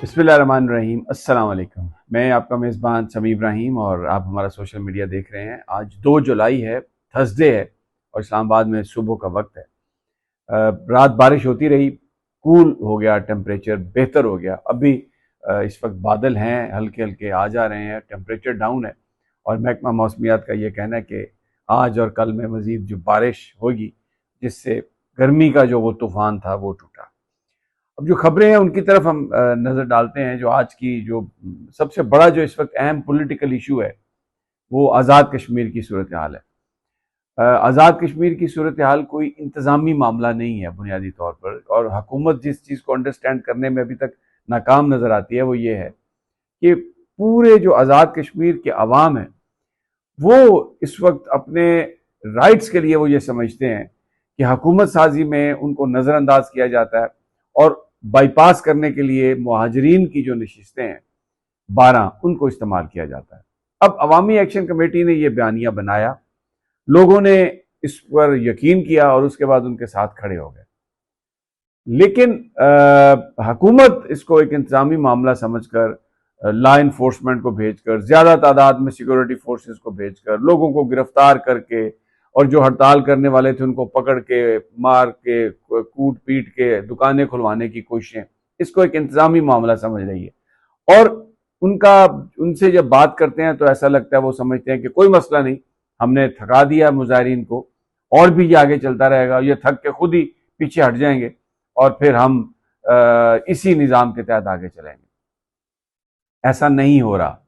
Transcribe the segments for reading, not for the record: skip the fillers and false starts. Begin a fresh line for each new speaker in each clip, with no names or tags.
बिस्मिल्लाहिर्रहमानिर्रहीम। अस्सलाम वालेकुम। मैं आपका मेज़बान समी इब्राहिम और आप हमारा सोशल मीडिया देख रहे हैं। आज 2 जुलाई है, थर्सडे है और इस्लामाबाद में सुबह का वक्त है। रात बारिश होती रही, कूल हो गया, टेम्परेचर बेहतर हो गया। अभी इस वक्त बादल हैं, हल्के हल्के आ जा रहे हैं, टेम्परेचर डाउन है और महकमा मौसमियात का ये कहना है कि आज और कल में मज़ीद जो बारिश होगी, जिससे गर्मी का जो वो तूफ़ान था वो टूटा। अब जो खबरें हैं उनकी तरफ हम नज़र डालते हैं। जो आज की जो सबसे बड़ा जो इस वक्त अहम पॉलिटिकल इशू है वो आज़ाद कश्मीर की सूरत हाल है। आज़ाद कश्मीर की सूरत हाल कोई इंतज़ामी मामला नहीं है बुनियादी तौर पर, और हुकूमत जिस चीज़ को अंडरस्टैंड करने में अभी तक नाकाम नज़र आती है वो ये है कि पूरे जो आज़ाद कश्मीर के अवाम है वो इस वक्त अपने राइट्स के लिए वो ये समझते हैं कि हुकूमत साजी में उनको नज़रअंदाज किया जाता है और बाईपास करने के लिए मुहाजिरीन की जो नशिस्तें हैं 12 उनको इस्तेमाल किया जाता है। अब अवामी एक्शन कमेटी ने यह बयानिया बनाया, लोगों ने इस पर यकीन किया और उसके बाद उनके साथ खड़े हो गए। लेकिन हुकूमत इसको एक इंतजामी मामला समझकर लॉ इन्फोर्समेंट को भेजकर, ज्यादा तादाद में सिक्योरिटी फोर्सेस को भेजकर, लोगों को गिरफ्तार करके और जो हड़ताल करने वाले थे उनको पकड़ के, मार के, कूट पीट के दुकानें खुलवाने की कोशिशें, इसको एक इंतजामी मामला समझ रही है। और उनका उनसे जब बात करते हैं तो ऐसा लगता है वो समझते हैं कि कोई मसला नहीं, हमने थका दिया मुजाहिरीन को और भी ये आगे चलता रहेगा, ये थक के खुद ही पीछे हट जाएंगे और फिर हम इसी निज़ाम के तहत आगे चलेंगे। ऐसा नहीं हो रहा,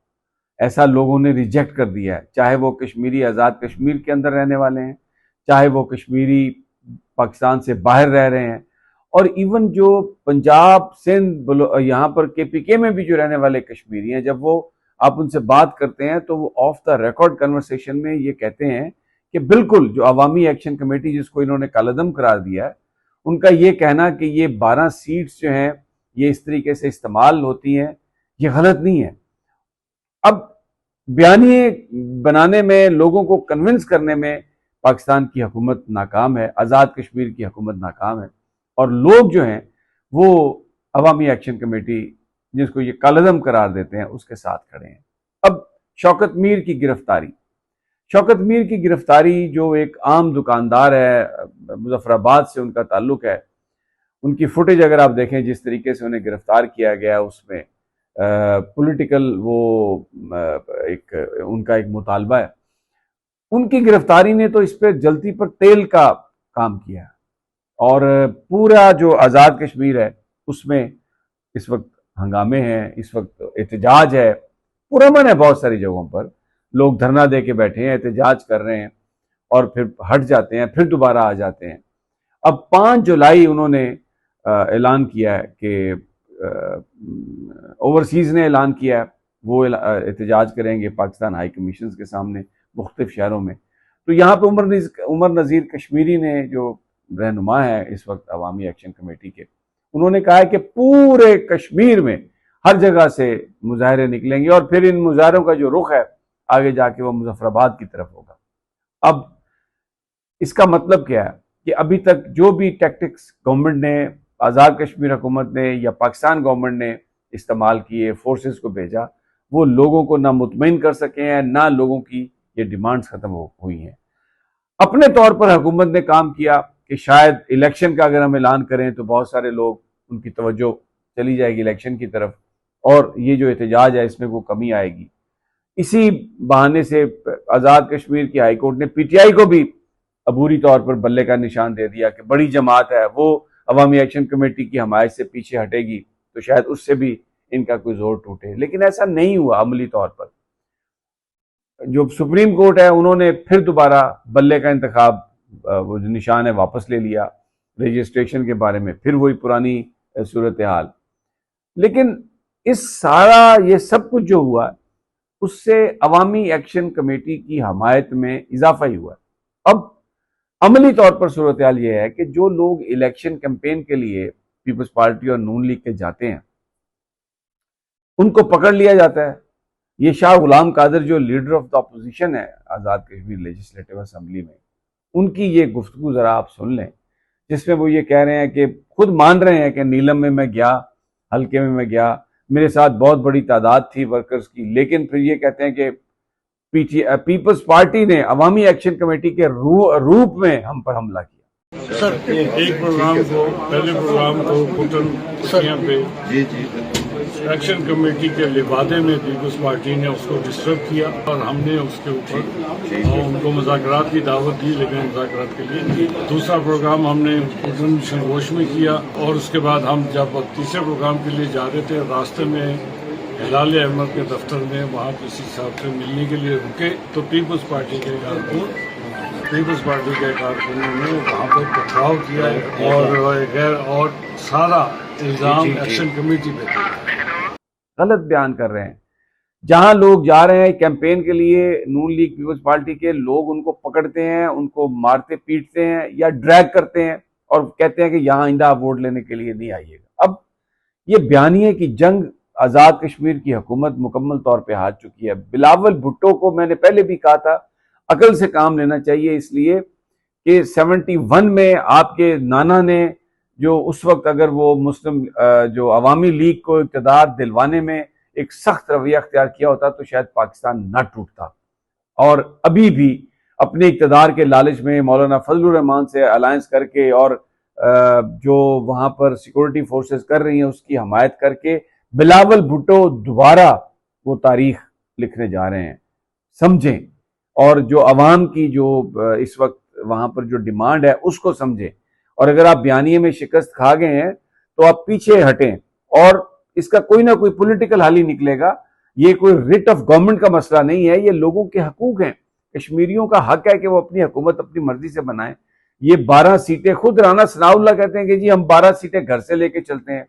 ऐसा लोगों ने रिजेक्ट कर दिया है। चाहे वो कश्मीरी आज़ाद कश्मीर के अंदर रहने वाले हैं, चाहे वो कश्मीरी पाकिस्तान से बाहर रह रहे हैं, और इवन जो पंजाब सिंध यहाँ पर केपीके में भी जो रहने वाले कश्मीरी हैं, जब वो आप उनसे बात करते हैं तो वो ऑफ द रिकॉर्ड कन्वर्सेशन में ये कहते हैं कि बिल्कुल जो अवामी एक्शन कमेटी जिसको इन्होंने कालअदम करार दिया है, उनका ये कहना कि ये 12 सीट्स जो हैं ये इस तरीके से इस्तेमाल होती हैं, ये गलत नहीं है। अब बयानिए बनाने में, लोगों को कन्विंस करने में पाकिस्तान की हुकूमत नाकाम है, आज़ाद कश्मीर की हुकूमत नाकाम है, और लोग जो हैं वो अवामी एक्शन कमेटी जिसको ये कालअदम करार देते हैं उसके साथ खड़े हैं। अब शौकत मीर की गिरफ्तारी, शौकत मीर की गिरफ्तारी जो एक आम दुकानदार है, मुजफ्फराबाद से उनका ताल्लुक है, उनकी फुटेज अगर आप देखें जिस तरीके से उन्हें गिरफ्तार किया गया उसमें पॉलिटिकल वो एक उनका एक मुतालबा है। उनकी गिरफ्तारी ने तो इस पर जलती पर तेल का काम किया और पूरा जो आज़ाद कश्मीर है उसमें इस वक्त हंगामे हैं, इस वक्त एहतजाज है, पुरअमन है, बहुत सारी जगहों पर लोग धरना दे के बैठे हैं, एहतजाज कर रहे हैं और फिर हट जाते हैं, फिर दोबारा आ जाते हैं। अब 5 जुलाई उन्होंने ऐलान किया है कि ओवरसीज ने ऐलान किया है वो एहतजाज करेंगे पाकिस्तान हाई कमीशन के सामने मुख्तलिफ शहरों में। तो यहाँ पे उमर नज़ीर कश्मीरी ने जो रहनुमा है इस वक्त अवामी एक्शन कमेटी के, उन्होंने कहा है कि पूरे कश्मीर में हर जगह से मुजाहरे निकलेंगे और फिर इन मुजाहरों का जो रुख है आगे जाके वो मुजफ्फराबाद की तरफ होगा। अब इसका मतलब क्या है कि अभी तक जो भी टैक्टिक्स गवर्नमेंट ने, आज़ाद कश्मीर हुकूमत ने या पाकिस्तान गवर्नमेंट ने इस्तेमाल किए, फोर्सेस को भेजा, वो लोगों को ना मुतमईन कर सके हैं, ना लोगों की ये डिमांड्स खत्म हुई हैं। अपने तौर पर हुकूमत ने काम किया कि शायद इलेक्शन का अगर हम ऐलान करें तो बहुत सारे लोग, उनकी तवज्जो चली जाएगी इलेक्शन की तरफ और ये जो एहतजाज है इसमें वो कमी आएगी। इसी बहाने से आज़ाद कश्मीर की हाई कोर्ट ने पीटीआई को भी अबूरी तौर पर बल्ले का निशान दे दिया कि बड़ी जमात है, वो अवामी एक्शन कमेटी की हमायत से पीछे हटेगी तो शायद उससे भी इनका कोई जोर टूटे। लेकिन ऐसा नहीं हुआ। अमली तौर पर जो सुप्रीम कोर्ट है उन्होंने फिर दोबारा बल्ले का इंतखाब, वो जो निशान है, वापस ले लिया। रजिस्ट्रेशन के बारे में फिर वही पुरानी सूरत हाल। लेकिन इस सारा ये सब कुछ जो हुआ उससे अवामी एक्शन कमेटी की हमायत में इजाफा ही हुआ। अब अमली तौर पर सूरत हाल यह है कि जो लोग इलेक्शन कैंपेन के लिए पीपल्स पार्टी और नून लीग के जाते हैं उनको पकड़ लिया जाता है। ये शाह गुलाम कादिर जो लीडर ऑफ द अपोजिशन है आज़ाद कश्मीर लेजिस्लेटिव असेंबली में, उनकी ये गुफ्तगू ज़रा आप सुन लें, जिसमें वो ये कह रहे हैं कि खुद मान रहे हैं कि नीलम में मैं गया, हल्के में मैं गया, मेरे साथ बहुत बड़ी तादाद थी वर्कर्स की, लेकिन फिर ये कहते हैं कि पीपल्स पार्टी ने अवामी एक्शन कमेटी के रूप में हम पर हमला किया।
सर
एक प्रोग्राम को, पहले प्रोग्राम को कुटन पे एक्शन कमेटी के लिबादे में पीपल्स पार्टी ने उसको डिस्टर्ब किया और हमने उसके ऊपर उनको मुज़ाकरात की दावत दी, लेकिन मुज़ाकरात के लिए दूसरा प्रोग्राम हमने कुटन शंगोश में किया। और उसके बाद हम जब तीसरे प्रोग्राम के लिए जा रहे थे, रास्ते में हिलाल अहमद के दफ्तर में वहाँ किसी साहब से मिलने के लिए रुके तो पीपल्स पार्टी के कारकुनों ने वहाँ पर पथराव किया और सारा इल्ज़ाम एक्शन कमेटी पे दिया।
गलत बयान कर रहे हैं। जहां लोग जा रहे हैं कैंपेन के लिए, नून लीग पीपल्स पार्टी के लोग उनको पकड़ते हैं, उनको मारते पीटते हैं या ड्रैग करते हैं और कहते हैं कि यहां आइंदा वोट लेने के लिए नहीं आइएगा। अब ये बयानिए की जंग आज़ाद कश्मीर की हुकूमत मुकम्मल तौर पे हार चुकी है। बिलावल भुट्टो को मैंने पहले भी कहा था, अकल से काम लेना चाहिए, इसलिए कि 71 में आपके नाना ने जो उस वक्त अगर वो मुस्लिम जो अवामी लीग को इक़्तिदार दिलवाने में एक सख्त रवैया अख्तियार किया होता तो शायद पाकिस्तान न टूटता। और अभी भी अपने इक़्तिदार के लालच में मौलाना फजलुर रहमान से अलायंस करके और जो वहां पर सिक्योरिटी फोर्सेस कर रही हैं उसकी हमायत करके बिलावल भुट्टो दोबारा वो तारीख लिखने जा रहे हैं। समझें, और जो अवाम की जो इस वक्त वहां पर जो डिमांड है उसको समझें। और अगर आप बयानिए में शिकस्त खा गए हैं तो आप पीछे हटें और इसका कोई ना कोई पॉलिटिकल हल ही निकलेगा। ये कोई रिट ऑफ गवर्नमेंट का मसला नहीं है, ये लोगों के हकूक हैं। कश्मीरियों का हक है कि वो अपनी हुकूमत अपनी मर्जी से बनाएं। ये 12 सीटें, खुद राना सनाउल्लाह कहते हैं कि जी हम 12 सीटें घर से लेके चलते हैं।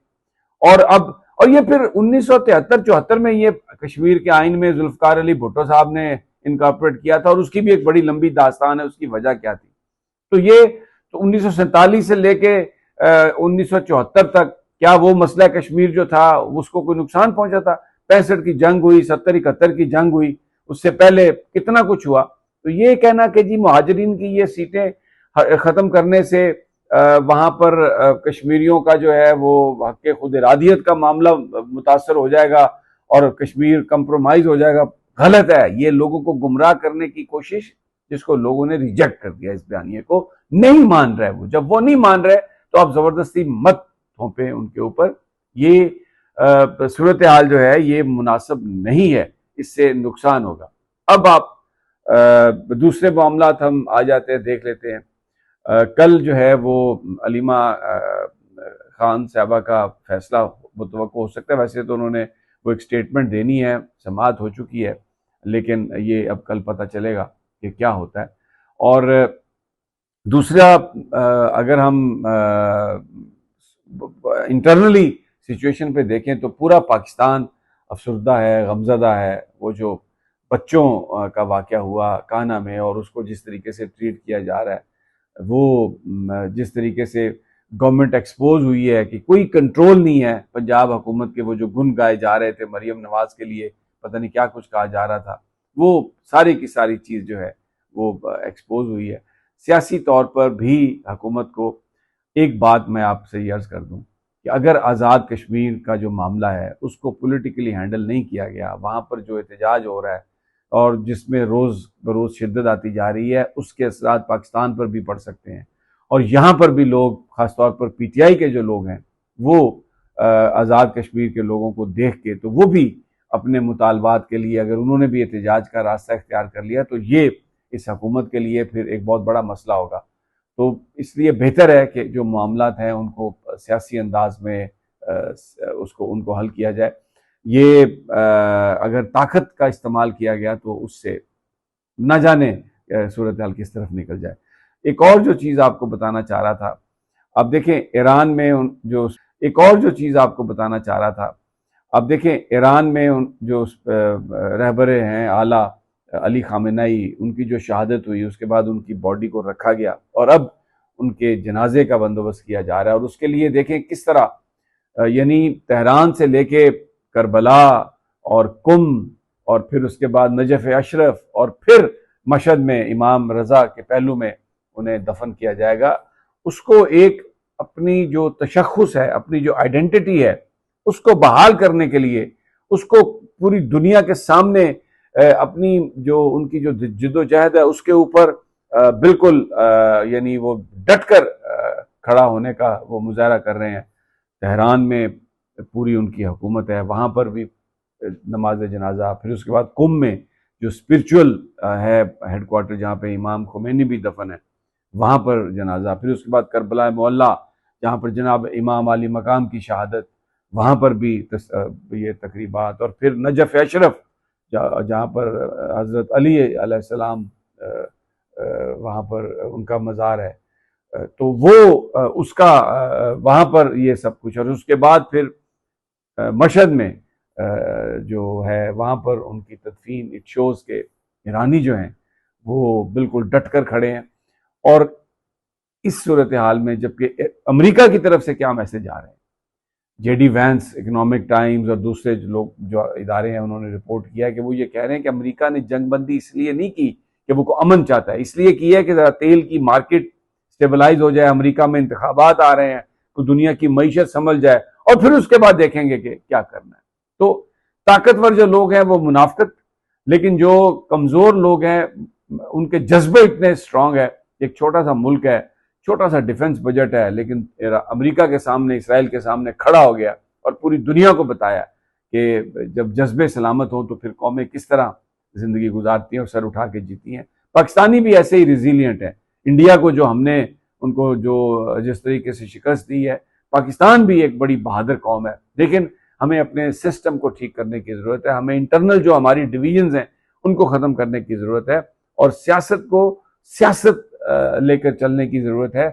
और ये फिर 1973-74 में ये कश्मीर के आइन में जुल्फकार अली भुट्टो साहब ने इनकॉर्पोरेट किया था और उसकी भी एक बड़ी लंबी दास्तान है, उसकी वजह क्या थी। तो ये 1947 से लेके 1974 तक क्या वो मसला कश्मीर जो था उसको कोई नुकसान पहुंचा था? 65 की जंग हुई, 70-71 की जंग हुई, उससे पहले कितना कुछ हुआ। तो ये कहना कि जी मुहाजिरीन की ये सीटें खत्म करने से वहां पर कश्मीरियों का जो है वो हक के खुद इरादियत का मामला मुतासर हो जाएगा और कश्मीर कंप्रोमाइज हो जाएगा, गलत है। ये लोगों को गुमराह करने की कोशिश, जिसको लोगों ने रिजेक्ट कर दिया, इस बयानिए को नहीं मान रहे। वो जब वो नहीं मान रहे तो आप जबरदस्ती मत थोपे उनके ऊपर। ये सूरत हाल जो है ये मुनासिब नहीं है, इससे नुकसान होगा। अब आप दूसरे मामला हम आ जाते हैं, देख लेते हैं। कल जो है वो अलीमा खान साहबा का फैसला मुतवक्को हो सकता है। वैसे तो उन्होंने वो एक स्टेटमेंट देनी है, समाअत हो चुकी है, लेकिन ये अब कल पता चलेगा कि क्या होता है। और दूसरा, अगर हम इंटरनली सिचुएशन पे देखें तो पूरा पाकिस्तान अफसरदा है, गमज़दा है। वो जो बच्चों का वाक़या हुआ कान्हा में और उसको जिस तरीके से ट्रीट किया जा रहा है, वो जिस तरीके से गवर्नमेंट एक्सपोज हुई है कि कोई कंट्रोल नहीं है पंजाब हुकूमत के, वो जो गुन गाए जा रहे थे मरियम नवाज के लिए, पता नहीं क्या कुछ कहा जा रहा था, वो सारी की सारी चीज़ जो है वो एक्सपोज हुई है। सियासी तौर पर भी हुकूमत को एक बात मैं आपसे ये अर्ज़ कर दूं कि अगर आज़ाद कश्मीर का जो मामला है उसको पॉलिटिकली हैंडल नहीं किया गया, वहाँ पर जो एहतजाज हो रहा है और जिसमें रोज़ बरोज़ शिद्दत आती जा रही है, उसके असरात पाकिस्तान पर भी पड़ सकते हैं। और यहाँ पर भी लोग, ख़ासतौर पर पीटीआई के जो लोग हैं, वो आज़ाद कश्मीर के लोगों को देख के तो वो भी अपने मुतालबात के लिए अगर उन्होंने भी एहतजाज का रास्ता इख्तियार कर लिया तो ये इस हुकूमत के लिए फिर एक बहुत बड़ा मसला होगा। तो इसलिए बेहतर है कि जो मामलात हैं उनको सियासी अंदाज में उनको हल किया जाए। ये अगर ताकत का इस्तेमाल किया गया तो उससे न जाने सूरत हाल किस तरफ निकल जाए। एक और जो चीज़ आपको बताना चाह रहा था, अब देखें ईरान में जो ईरान में जो रहबरे हैं आला अली खामेनेई, उनकी जो शहादत हुई उसके बाद उनकी बॉडी को रखा गया और अब उनके जनाजे का बंदोबस्त किया जा रहा है। और उसके लिए देखें किस तरह यानी तेहरान से लेके करबला और कुम और फिर उसके बाद नजफ अशरफ और फिर मशहद में इमाम रज़ा के पहलू में उन्हें दफन किया जाएगा। उसको एक अपनी जो तशख़्ख़ुस है, अपनी जो आइडेंटिटी है, उसको बहाल करने के लिए, उसको पूरी दुनिया के सामने अपनी जो उनकी जो जिद्दोजहद है उसके ऊपर बिल्कुल यानी वो डटकर खड़ा होने का वो मुजाहरा कर रहे हैं। तेहरान में पूरी उनकी हुकूमत है, वहाँ पर भी नमाज जनाजा, फिर उसके बाद कुम में जो स्पिरिचुअल है हेडक्वार्टर जहाँ पे इमाम खुमैनी भी दफन है, वहाँ पर जनाजा, फिर उसके बाद करबला मोहल्ला जहाँ पर जनाब इमाम अली मकाम की शहादत, वहाँ पर भी ये तकरीबात, और फिर नजफ अशरफ जहाँ पर हज़रत अली अलैहिस्सलाम वहाँ पर उनका मज़ार है, तो वो उसका वहाँ पर ये सब कुछ, और उसके बाद फिर मशहद में जो है वहाँ पर उनकी तदफीन। इट शोज़ के ईरानी जो हैं वो बिल्कुल डट कर खड़े हैं। और इस सूरत हाल में जबकि अमेरिका की तरफ से क्या मैसेज आ रहे हैं, जेडी वैंस, इकोनॉमिक टाइम्स और दूसरे लोग जो इदारे हैं उन्होंने रिपोर्ट किया है कि वो ये कह रहे हैं कि अमेरिका ने जंगबंदी इसलिए नहीं की कि वो अमन चाहता है, इसलिए की है कि ज़रा तेल की मार्केट स्टेबलाइज हो जाए, अमेरिका में इंतखाबात आ रहे हैं तो दुनिया की मईशत संभल जाए, और फिर उसके बाद देखेंगे कि क्या करना है। तो ताकतवर जो लोग हैं वो मुनाफिकत, लेकिन जो कमज़ोर लोग हैं उनके जज्बे इतने स्ट्रांग है। एक छोटा सा मुल्क है, छोटा सा डिफेंस बजट है, लेकिन अमेरिका के सामने, इसराइल के सामने खड़ा हो गया और पूरी दुनिया को बताया कि जब जज्बे सलामत हो तो फिर कौमें किस तरह ज़िंदगी गुजारती हैं और सर उठा के जीती हैं। पाकिस्तानी भी ऐसे ही रिजिलियंट है। इंडिया को जो हमने उनको जो जिस तरीके से शिकस्त दी है, पाकिस्तान भी एक बड़ी बहादुर कौम है, लेकिन हमें अपने सिस्टम को ठीक करने की ज़रूरत है। हमें इंटरनल जो हमारी डिवीजन्स हैं उनको ख़त्म करने की ज़रूरत है, और सियासत को सियासत लेकर चलने की ज़रूरत है,